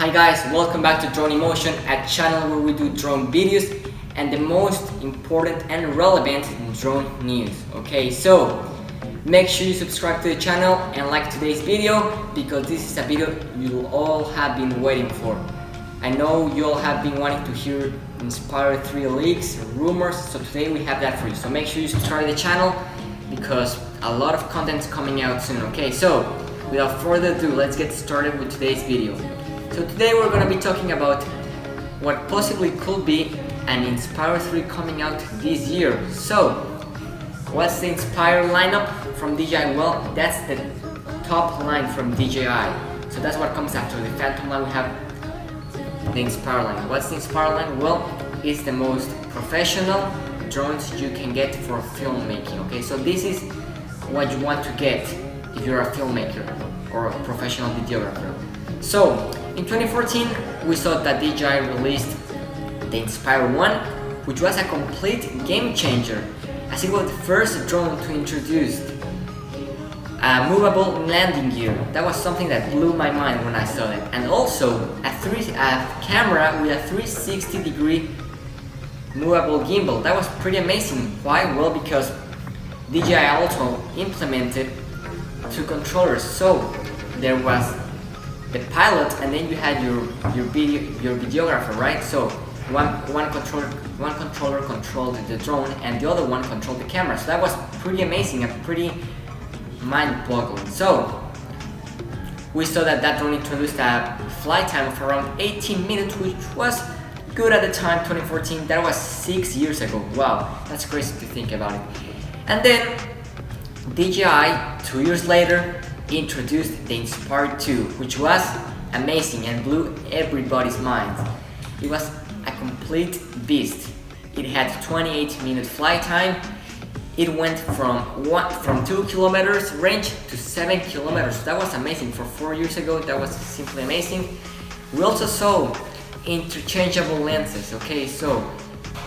Hi guys, welcome back to Drone Emotion, a channel where we do drone videos and the most important and relevant drone news. Okay, so make sure you subscribe to the channel and like today's video because this is a video you all have been waiting for. I know you all have been wanting to hear Inspire 3 leaks, rumors, so today we have that for you. So make sure you subscribe to the channel because a lot of content is coming out soon. Okay, so without further ado, let's get started with today's video. So today we're going to be talking about what possibly could be an Inspire 3 coming out this year. So what's the Inspire lineup from DJI? Well, that's the top line from DJI. So that's what comes after the Phantom line. We have the Inspire line. What's the Inspire line? Well, it's the most professional drones you can get for filmmaking. Okay, so this is what you want to get if you're a filmmaker or a professional videographer. So in 2014, we saw that DJI released the Inspire 1, which was a complete game changer, as it was the first drone to introduce a movable landing gear. That was something that blew my mind when I saw it. And also a camera with a 360-degree movable gimbal. That was pretty amazing. Why? Well, because DJI also implemented two controllers. So there was the pilot, and then you had your videographer, right? So one controller controlled the drone, and the other one controlled the camera. So that was pretty amazing and pretty mind-boggling. So we saw that drone introduced a flight time of around 18 minutes, which was good at the time, 2014. That was 6 years ago. Wow, that's crazy to think about it. And then DJI, 2 years later, introduced the Inspire 2, which was amazing and blew everybody's mind. It was a complete beast. It had 28-minute flight time. It went from 2 kilometers range to 7 kilometers. That was amazing. For 4 years ago, that was simply amazing. We also saw interchangeable lenses. Okay, so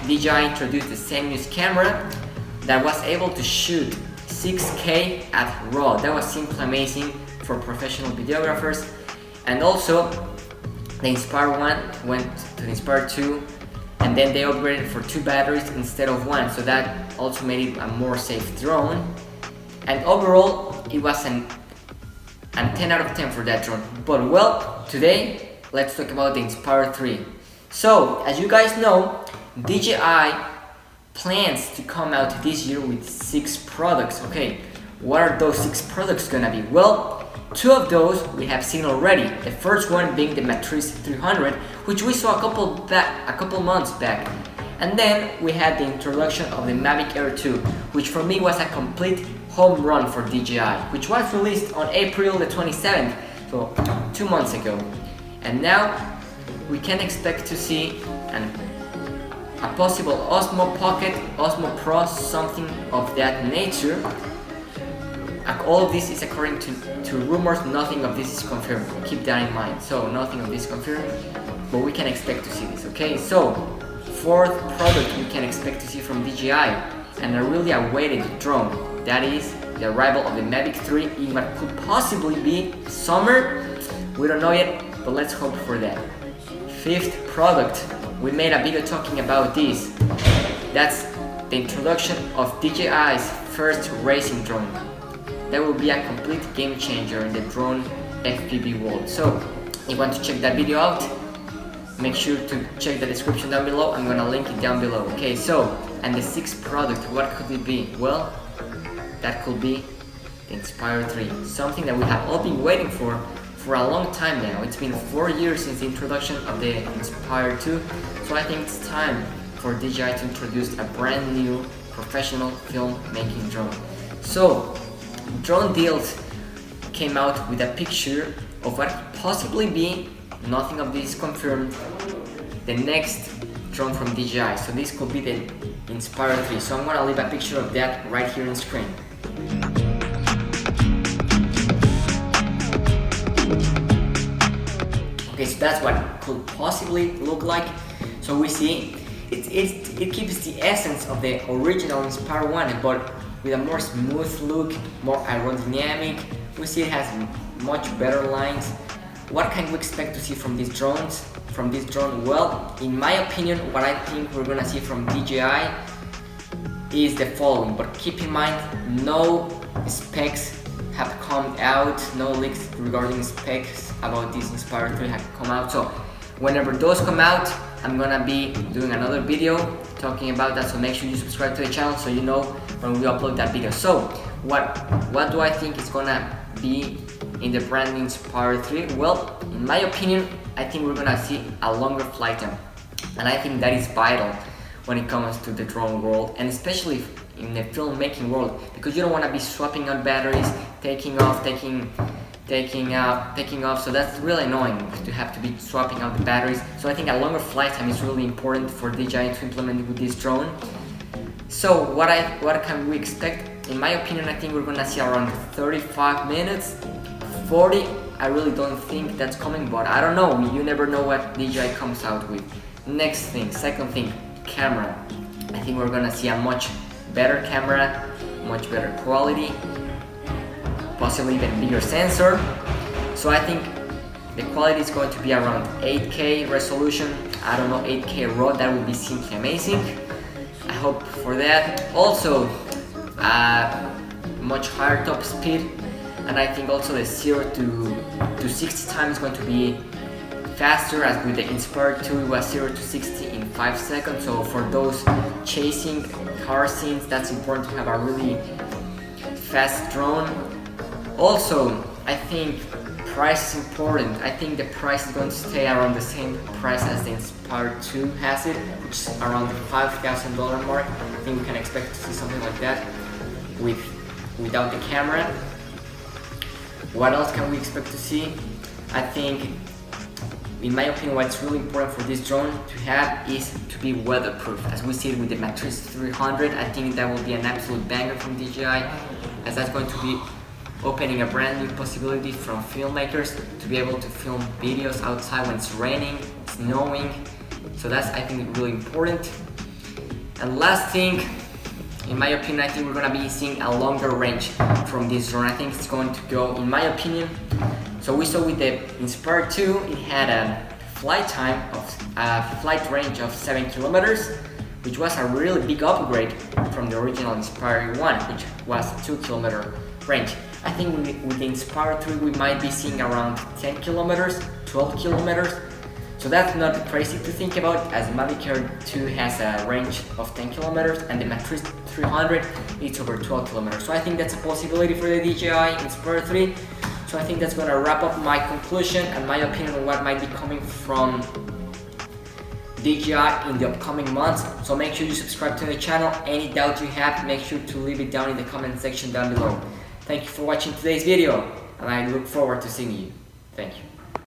DJI introduced the same use camera that was able to shoot 6K at RAW. That was simply amazing for professional videographers. And also the Inspire 1 went to the Inspire 2, and then they upgraded for 2 batteries instead of 1, so that also made it a more safe drone. And overall it was a 10 out of 10 for that drone. But well, today let's talk about the Inspire 3. So as you guys know, DJI plans to come out this year with 6 products. Okay, what are those 6 products gonna be? Well, 2 of those we have seen already. The first one being the Matrice 300, which we saw a couple months back. And then we had the introduction of the Mavic Air 2, which for me was a complete home run for DJI, which was released on April the 27th, so 2 months ago. And now we can expect to see a possible Osmo Pocket, Osmo Pro, something of that nature. All of this is according to rumors. Nothing of this is confirmed. Keep that in mind. So nothing of this is confirmed, but we can expect to see this. Okay, so 4th product we can expect to see from DJI, and a really awaited drone. That is the arrival of the Mavic 3 in what could possibly be summer. We don't know yet, but let's hope for that. 5th product. We made a video talking about this. That's the introduction of DJI's first racing drone. That will be a complete game changer in the drone FPV world. So if you want to check that video out, make sure to check the description down below. I'm gonna link it down below. Okay, so, and the 6th product, what could it be? Well, that could be the Inspire 3. Something that we have all been waiting for a long time now. It's been 4 years since the introduction of the Inspire 2, so I think it's time for DJI to introduce a brand new professional filmmaking drone. So, Drone Deals came out with a picture of what could possibly be, nothing of this confirmed, the next drone from DJI. So this could be the Inspire 3. So I'm gonna leave a picture of that right here on screen. Okay, so that's what it could possibly look like. So we see it keeps the essence of the original Inspire 1, but with a more smooth look, more aerodynamic. We see it has much better lines, what can we expect to see from these drones? From this drone? Well, in my opinion, what I think we're gonna see from DJI is the following, but keep in mind, no specs have come out, no leaks regarding specs about this Inspire 3 have come out. So whenever those come out, I'm gonna be doing another video talking about that, so make sure you subscribe to the channel so you know when we upload that video. So what do I think is gonna be in the brand new Inspire 3? Well, in my opinion, I think we're gonna see a longer flight time, and I think that is vital when it comes to the drone world, and especially in the filmmaking world, because you don't want to be swapping out batteries, taking off, so that's really annoying to have to be swapping out the batteries. So I think a longer flight time is really important for DJI to implement with this drone. So what can we expect? In my opinion, I think we're gonna see around 35 minutes, 40. I really don't think that's coming, but I don't know. You never know what DJI comes out with. Next thing, second thing, camera. I think we're gonna see a much better camera, much better quality, possibly even bigger sensor. So I think the quality is going to be around 8K resolution. I don't know, 8K raw, that would be simply amazing. I hope for that. Also, much higher top speed, and I think also the 0 to 60 time is going to be faster, as with the Inspire 2 it was 0 to 60 in 5 seconds. So for those chasing car scenes, that's important to have a really fast drone. Also, I think price is important. I think the price is going to stay around the same price as the Inspire 2 has it, which is around the $5,000 mark. I think we can expect to see something like that without the camera. What else can we expect to see? I think, in my opinion, what's really important for this drone to have is to be weatherproof. As we see it with the Matrix 300, I think that will be an absolute banger from DJI, as that's going to be opening a brand new possibility from filmmakers to be able to film videos outside when it's raining, snowing. So that's, I think, really important. And last thing, in my opinion, I think we're gonna be seeing a longer range from this drone. I think it's going to go, in my opinion, so we saw with the Inspire 2, it had a flight range of 7 kilometers, which was a really big upgrade from the original Inspire 1, which was 2 kilometer range. I think with the Inspire 3, we might be seeing around 10 kilometers, 12 kilometers. So that's not crazy to think about, as the Mavic Air 2 has a range of 10 kilometers and the Matrix 300 is over 12 kilometers. So I think that's a possibility for the DJI Inspire 3. So I think that's going to wrap up my conclusion and my opinion on what might be coming from DJI in the upcoming months. So make sure you subscribe to the channel. Any doubt you have, make sure to leave it down in the comment section down below. Thank you for watching today's video, and I look forward to seeing you. Thank you.